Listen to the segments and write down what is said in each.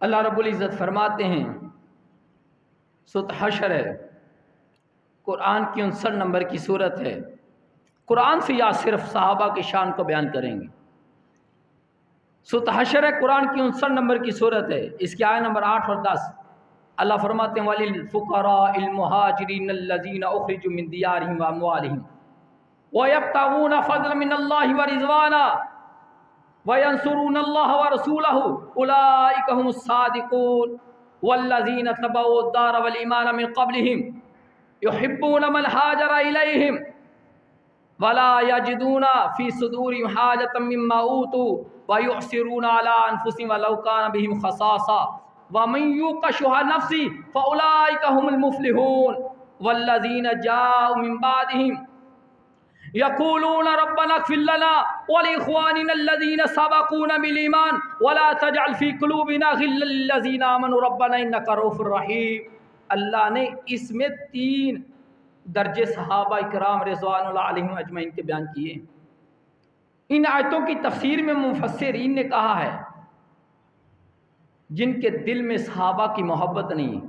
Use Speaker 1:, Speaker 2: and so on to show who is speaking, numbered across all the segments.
Speaker 1: اللہ رب العزت فرماتے ہیں، سورۃ حشر ہے، قرآن کی 59 نمبر کی صورت ہے۔ قرآن سے یا صرف صحابہ کی شان کو بیان کریں گے۔ سورۃ حشر ہے، قرآن کی 59 نمبر کی صورت ہے، اس کی آیت نمبر 8 اور 10۔ اللہ فرماتے ہیں وَلِلْفُقَرَاءِ الْمُهَاجِرِينَ الَّذِينَ أُخْرِجُوا مِنْ دِيَارِهِمْ وَأَمْوَالِهِمْ وَيَبْتَغُونَ فَضْلًا مِنَ اللَّهِ وَرِضْوَانًا وَيَنْصُرُونَ اللَّهَ وَرَسُولَهُ أُولَئِكَ هُمُ الصَّادِقُونَ وَالَّذِينَ تَبَوَّءُوا الدَّارَ وَالْإِيمَانَ مِنْ قَبْلِهِمْ يُحِبُّونَ مَنْ هَاجَرَ إِلَيْهِمْ وَلَا يَجِدُونَ فِي صُدُورِهِمْ حَاجَةً مِّمَّا أُوتُوا وَيُؤْثِرُونَ عَلَىٰ أَنفُسِهِمْ وَلَوْ كَانَ بِهِمْ خَصَاصَةٌ وَمَن يُوقَ شُحَّ نَفْسِهِ فَأُولَٰئِكَ هُمُ الْمُفْلِحُونَ وَالَّذِينَ جَاءُوا مِن بَعْدِهِمْ يَقُولُونَ رَبَّنَا اغْفِرْ لَنَا وَلِإِخْوَانِنَا الَّذِينَ سَبَقُونَا بِالْإِيمَانِ وَلَا تَجْعَلْ فِي قُلُوبِنَا غِلًّا لِّلَّذِينَ آمَنُوا رَبَّنَا إِنَّكَ رَءُوفٌ رَّحِيمٌ۔ اللہ نے اس میں 3 درجے صحابہ کرام رضوان اللہ علیہم اجمعین کے بیان کیے۔ ان آیتوں کی تفسیر میں مفسرین نے کہا ہے جن کے دل میں صحابہ کی محبت نہیں ہے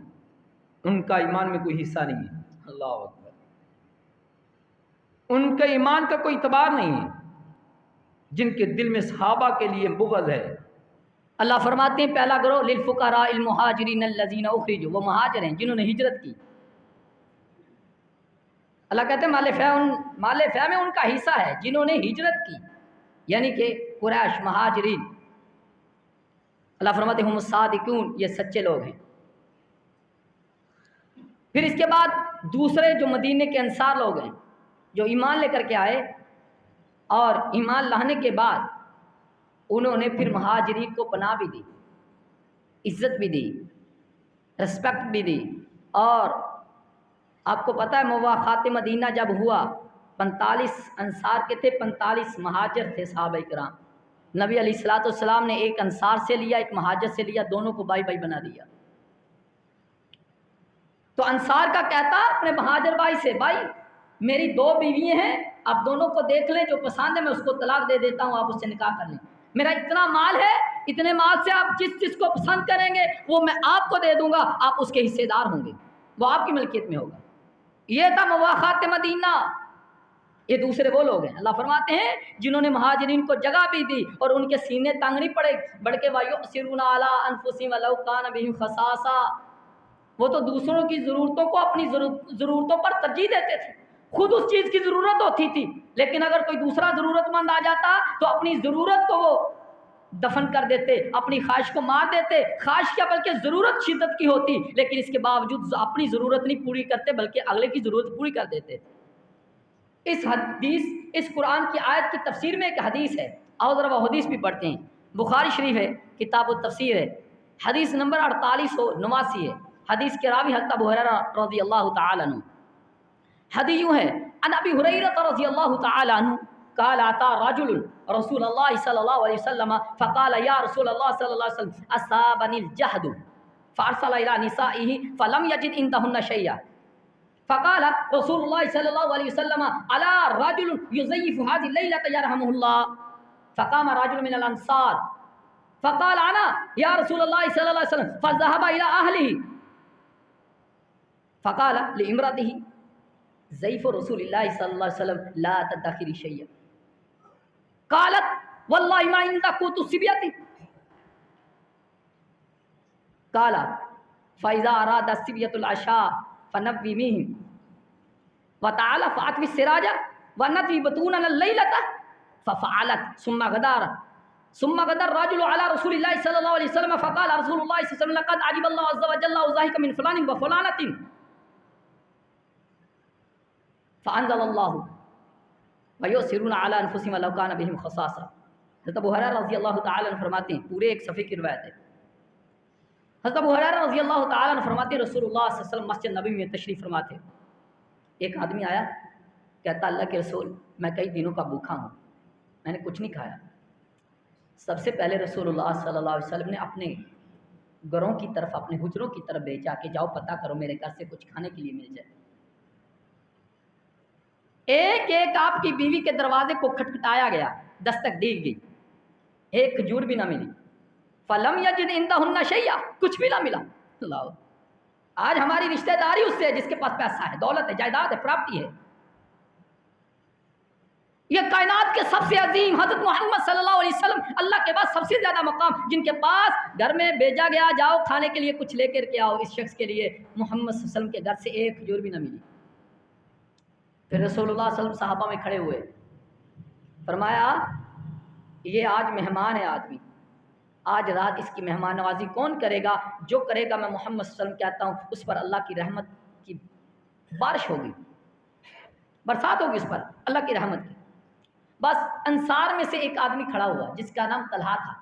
Speaker 1: ان کا ایمان میں کوئی حصہ نہیں ہے۔ اللہ اکبر، ان کے ایمان کا کوئی اعتبار نہیں ہے جن کے دل میں صحابہ کے لیے بغض ہے۔ اللہ فرماتے ہیں پہلا گروہ للفقراء المہاجرین الذین اخرجوا، وہ مہاجر ہیں جنہوں نے ہجرت کی۔ اللہ کہتے ہیں مال فہ میں ان کا حصہ ہے جنہوں نے ہجرت کی، یعنی کہ قریش مہاجرین۔ اللہ فرماتے ہیں ہم الصادقون، یہ سچے لوگ ہیں۔ پھر اس کے بعد دوسرے جو مدینے کے انصار لوگ ہیں جو ایمان لے کر کے آئے، اور ایمان لانے کے بعد انہوں نے پھر مہاجرین کو پناہ بھی دی، عزت بھی دی، رسپیکٹ بھی دی۔ اور آپ کو پتہ ہے مواخات مدینہ جب ہوا 45 انصار کے تھے، 45 مہاجر تھے صحابہ کرام۔ نبی علیہ الصلوۃ والسلام نے ایک انصار سے لیا، ایک مہاجر سے لیا، دونوں کو بھائی بھائی بنا دیا۔ تو انصار کا کہتا اپنے مہاجر بھائی سے، بھائی میری 2 بیویاں ہیں، آپ دونوں کو دیکھ لیں، جو پسند ہے میں اس کو طلاق دے دیتا ہوں، آپ اس سے نکاح کر لیں۔ میرا اتنا مال ہے، اتنے مال سے آپ جس چیز کو پسند کریں گے وہ میں آپ کو دے دوں گا، آپ اس کے حصے دار ہوں گے، وہ آپ کی ملکیت میں ہوگا۔ یہ تھا مواخات مدینہ۔ یہ دوسرے وہ لوگ ہیں، اللہ فرماتے ہیں جنہوں نے مہاجرین کو جگہ بھی دی اور ان کے سینے تنگ نہیں پڑے، بلکہ وَيُؤْثِرُونَ عَلَىٰ أَنفُسِهِمْ وَلَوْ كَانَ بِهِمْ خَصَاصَةٌ، وہ تو دوسروں کی ضرورتوں کو اپنی ضرورتوں پر ترجیح دیتے تھے۔ خود اس چیز کی ضرورت ہوتی تھی، لیکن اگر کوئی دوسرا ضرورت مند آ جاتا تو اپنی ضرورت کو وہ دفن کر دیتے، اپنی خواہش کو مار دیتے۔ خواہش کیا بلکہ ضرورت شدت کی ہوتی، لیکن اس کے باوجود اپنی ضرورت نہیں پوری کرتے بلکہ اگلے کی ضرورت پوری کر دیتے۔ اس قرآن کی آیت کی تفسیر میں ایک حدیث ہے، اور ذرا وہ حدیث بھی پڑھتے ہیں۔ بخاری شریف ہے، کتاب التفسیر ہے، حدیث نمبر 4889 ہے۔ حدیث کے راوی حضرت ابو ہریرہ رضی اللہ تعالی عنہ۔ حدیث یوں ہے، عن ابی ہریرہ رضی اللہ تعالی عنہ قال اتى رجل رسول اللہ صلی اللہ علیہ وسلم فقال یا رسول اللہ صلی اللہ علیہ وسلم اصابني الجهد فارسل الى نسائه فلم يجد عندهن شيئا فقال رسول الله صلى الله عليه وسلم الا رجل يزيف هذه الليله يرحمه الله فقام رجل من الانصار فقال انا يا رسول الله صلى الله عليه وسلم فذهب الى اهله فقال لامراته زيف رسول الله صلى الله عليه وسلم لا تدخري شيئا قالت والله ما عندك قوت الصبية قال فإذا أراد الصبية العشاء فنوميهم وتعالى فأطفئ السراج ونطوي بطوننا الليلة ففعلت ثم غدا الرجل على رسول الله صلى الله عليه وسلم فقال رسول الله صلى الله عليه وسلم لقد عجب الله عز وجل وزاهك من فلان وفلانة فأنزل الله وَيُؤْثِرُونَ عَلَىٰ أَنفُسِهِمْ وَلَوْ كَانَ بِهِمْ خَصَاصَةٌ۔ حضرت ابو ہریرہ رضی اللہ تعالیٰ عنہ فرماتے ہیں، پورے ایک صفحے کی روایت ہے۔ حضرت ابو ہریرہ رضی اللہ تعالیٰ عنہ فرماتے ہیں رسول اللہ صلی اللہ علیہ وسلم مسجد نبوی میں تشریف فرما تھے۔ ایک آدمی آیا، کہتا اللہ کے رسول میں کئی دنوں کا بھوکا ہوں، میں نے کچھ نہیں کھایا۔ سب سے پہلے رسول اللہ صلی اللہ علیہ وسلم نے اپنے گھروں کی طرف، اپنے حجروں کی طرف بھیجا کہ جاؤ پتہ کرو میرے گھر سے کچھ کھانے کے لیے مل جائے۔ ایک ایک آپ کی بیوی کے دروازے کو کھٹکھٹایا گیا، دستک دی گئی، ایک کھجور بھی نہ ملی۔ فلم یجد عندہن شیئا، کچھ بھی نہ ملا. اللہ، آج ہماری رشتہ داری اس سے ہے جس کے پاس پیسہ ہے، دولت ہے، جائیداد ہے، پراپرٹی ہے. یہ کائنات کے سب سے عظیم حضرت محمد صلی اللہ علیہ وسلم، اللہ کے بعد سب سے زیادہ مقام، جن کے پاس گھر میں بھیجا گیا جاؤ کھانے کے لیے کچھ لے کر کے آؤ، اس شخص کے لیے محمد صلی اللہ علیہ وسلم کے گھر سے ایک کھجور بھی نہ ملی. پھر رسول اللہ صلی اللہ علیہ وسلم صحابہ میں کھڑے ہوئے، فرمایا یہ آج مہمان ہے آدمی، آج رات اس کی مہمان نوازی کون کرے گا؟ جو کرے گا میں محمد صلی اللہ علیہ وسلم کہتا ہوں اس پر اللہ کی رحمت کی بارش ہوگی، برسات ہوگی اس پر اللہ کی رحمت کی. بس انصار میں سے ایک آدمی کھڑا ہوا جس کا نام طلحہ تھا.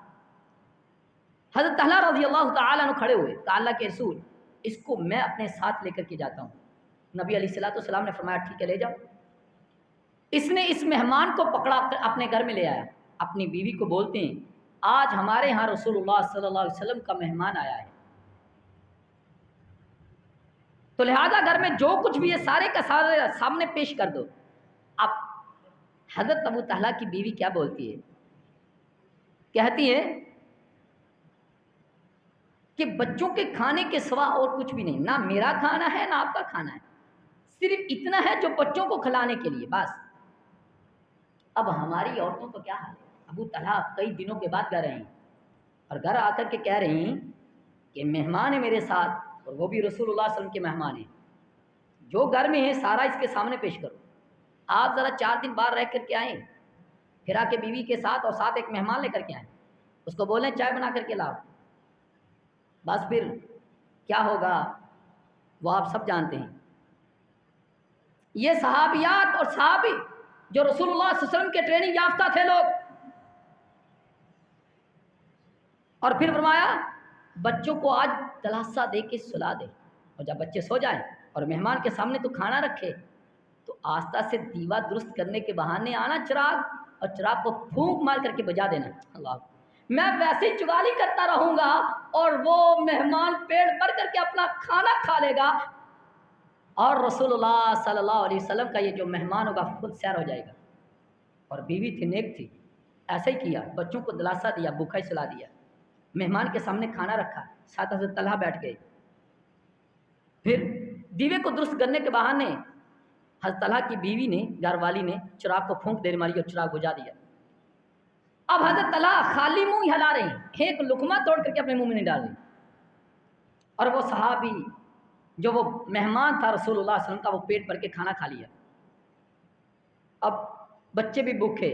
Speaker 1: حضرت طلحہ رضی اللہ تعالیٰ عنہ کھڑے ہوئے، کہا اللہ کے رسول اس کو میں اپنے ساتھ لے کر کے جاتا ہوں. نبی علیہ السلام نے فرمایا ٹھیک ہے لے جاؤ. اس نے اس مہمان کو پکڑا اپنے گھر میں لے آیا. اپنی بیوی کو بولتے ہیں آج ہمارے ہاں رسول اللہ صلی اللہ علیہ وسلم کا مہمان آیا ہے، تو لہذا گھر میں جو کچھ بھی ہے سارے کا سارے سامنے پیش کر دو. اب حضرت ابو طلحہ کی بیوی کیا بولتی ہے؟ کہتی ہے کہ بچوں کے کھانے کے سوا اور کچھ بھی نہیں، نہ میرا کھانا ہے نہ آپ کا کھانا ہے، صرف اتنا ہے جو بچوں کو کھلانے کے لیے بس. اب ہماری عورتوں کو کیا حال ہے؟ ابو طلحہ کئی دنوں کے بعد گھر رہے ہیں اور گھر آ کر کے کہہ رہی ہیں کہ مہمان ہے میرے ساتھ اور وہ بھی رسول اللہ صلی اللہ علیہ وسلم کے مہمان ہیں، جو گھر میں ہے سارا اس کے سامنے پیش کرو. آپ ذرا 4 دن باہر رہ کر کے آئیں، پھر آ کے بیوی کے ساتھ اور ساتھ ایک مہمان لے کر کے آئیں، اس کو بولیں چائے بنا کر کے لاؤ. بس پھر کیا ہوگا وہ آپ سب جانتے ہیں. یہ صحابیات اور صحابی جو رسول اللہ صلی اللہ علیہ وسلم کے ٹریننگ یافتہ تھے لوگ، اور پھر فرمایا بچوں کو آج دلاسا دے کے سلا دے، اور جب بچے سو جائیں اور مہمان کے سامنے تو کھانا رکھے تو آستہ سے دیوا درست کرنے کے بہانے آنا چراغ، اور چراغ کو پھونک مار کر کے بجا دینا. اللہ، میں ویسے ہی چگالی کرتا رہوں گا اور وہ مہمان پیٹ بھر کر کے اپنا کھانا کھا لے گا اور رسول اللہ صلی اللہ علیہ وسلم کا یہ جو مہمان ہوگا خود سیر ہو جائے گا. اور بیوی تھی، نیک تھی، ایسا ہی کیا، بچوں کو دلاسا دیا، بھوکا ہی سلا دیا، مہمان کے سامنے کھانا رکھا، ساتھ حضرت طلحہ بیٹھ گئے. پھر دیوے کو درست کرنے کے بہانے حضرت طلحہ کی بیوی نے، گھر والی نے چراغ کو پھونک دے ماری اور چراغ بجھا دیا. اب حضرت طلحہ خالی منہ ہلا رہے ہیں، ایک لقمہ توڑ کر کے اپنے منہ میں نہیں ڈال رہے. اور وہ صحابی جو وہ مہمان تھا رسول اللہ صلی اللہ علیہ وسلم کا، وہ پیٹ بھر کے کھانا کھا لیا. اب بچے بھی بھوکے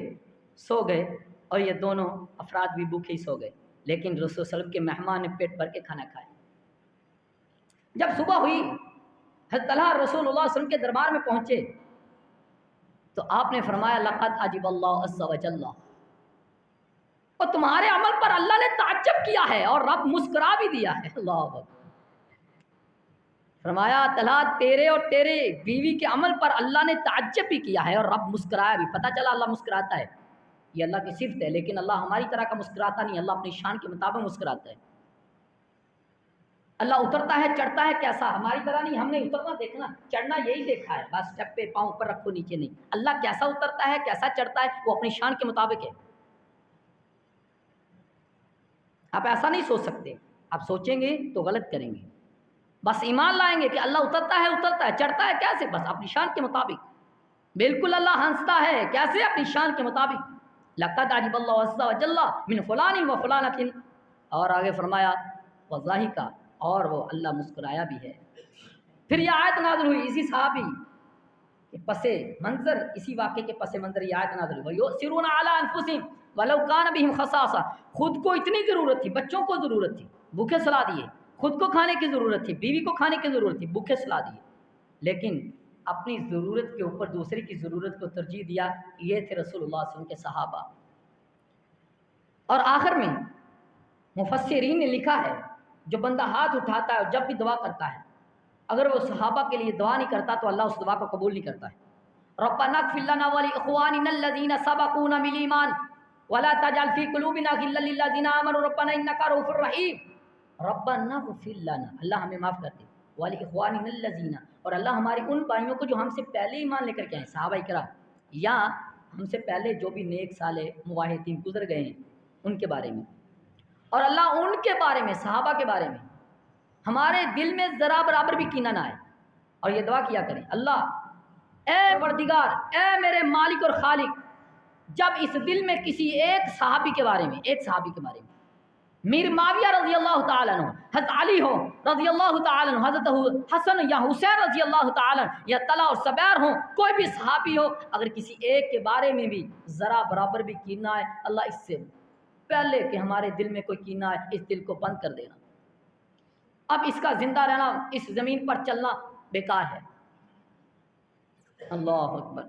Speaker 1: سو گئے اور یہ دونوں افراد بھی بھوکے ہی سو گئے، لیکن رسول صلی اللہ علیہ وسلم کے مہمان نے پیٹ بھر کے کھانا کھایا. جب صبح ہوئی حضرت طلحہ رسول اللہ صلی اللہ علیہ وسلم کے دربار میں پہنچے تو آپ نے فرمایا لقد عجب اللہ عز وجل، اور تمہارے عمل پر اللہ نے تعجب کیا ہے اور رب مسکرا بھی دیا ہے. اللہ اکبر. فرمایا طلحہ تیرے اور تیرے بیوی کے عمل پر اللہ نے تعجب بھی کیا ہے اور رب مسکرایا بھی. پتہ چلا اللہ مسکراتا ہے، یہ اللہ کی صفت ہے، لیکن اللہ ہماری طرح کا مسکراتا نہیں، اللہ اپنی شان کے مطابق مسکراتا ہے. اللہ اترتا ہے چڑھتا ہے کیسا، ہماری طرح نہیں. ہم نے اترنا دیکھنا، چڑھنا یہی دیکھا ہے بس، اسٹیپ پہ پاؤں اوپر رکھو نیچے نہیں. اللہ کیسا اترتا ہے کیسا چڑھتا ہے وہ اپنی شان کے مطابق ہے. آپ ایسا نہیں سوچ سکتے، آپ سوچیں گے تو غلط کریں گے. بس ایمان لائیں گے کہ اللہ اترتا ہے چڑھتا ہے کیسے، بس اپنی شان کے مطابق. بالکل اللہ ہنستا ہے کیسے، اپنی شان کے مطابق. لقد عجب اللہ عز وجل من فلان و فلانۃ، اور آگے فرمایا وضاحکا، اور وہ اللہ مسکرایا بھی ہے. پھر یہ آیت نازل ہوئی اسی صحابی کے پس منظر، اسی واقعے کے پس منظر یہ آیت نازل ہوئی. وَيُؤْثِرُونَ عَلَىٰ أَنفُسِهِمْ وَلَوْ كَانَ بِهِمْ خَصَاصَةٌ، خود کو اتنی ضرورت تھی، بچوں کو ضرورت تھی، بھوکے سلا دیے. خود کو کھانے کی ضرورت تھی، بیوی کو کھانے کی ضرورت تھی، بھوکے سلا دیے. لیکن اپنی ضرورت کے اوپر دوسرے کی ضرورت کو ترجیح دیا. یہ تھے رسول اللہ صلی اللہ علیہ وسلم کے صحابہ. اور آخر میں مفسرین نے لکھا ہے جو بندہ ہاتھ اٹھاتا ہے اور جب بھی دعا کرتا ہے، اگر وہ صحابہ کے لیے دعا نہیں کرتا تو اللہ اس دعا کو قبول نہیں کرتا ہے. ربنا اغفر لنا ولاخواننا الذين سبقونا بالایمان ولا تجعل في قلوبنا غلا للذين امنوا ربنا انك رؤوف رحیم. ربنا اغفر لنا، اللہ ہمیں معاف کر دے، ولاخواننا الذين، اور اللہ ہمارے ان بھائیوں کو جو ہم سے پہلے ایمان لے کر کے آئے، صحابہ کرام، یا ہم سے پہلے جو بھی نیک صالح موحدین گزر گئے ہیں ان کے بارے میں.
Speaker 2: اور اللہ ان کے بارے میں، صحابہ کے بارے میں ہمارے دل میں ذرا برابر بھی کینہ نہ آئے. اور یہ دعا کیا کریں، اللہ اے پروردگار، اے میرے مالک اور خالق، جب اس دل میں کسی ایک صحابی کے بارے میں میر معاویہ رضی اللہ تعالیٰ عنہ، حضرت علی ہو رضی اللہ تعالیٰ عنہ، حضرت حسن یا حسین رضی اللہ تعالیٰ عنہ، یا طلحہ اور زبیر ہوں، کوئی بھی صحابی ہو، اگر کسی ایک کے بارے میں بھی ذرا برابر بھی کینہ ہے، اللہ اس سے پہلے کہ ہمارے دل میں کوئی کینہ ہے اس دل کو بند کر دینا. اب اس کا زندہ رہنا، اس زمین پر چلنا بیکار ہے. اللہ اکبر.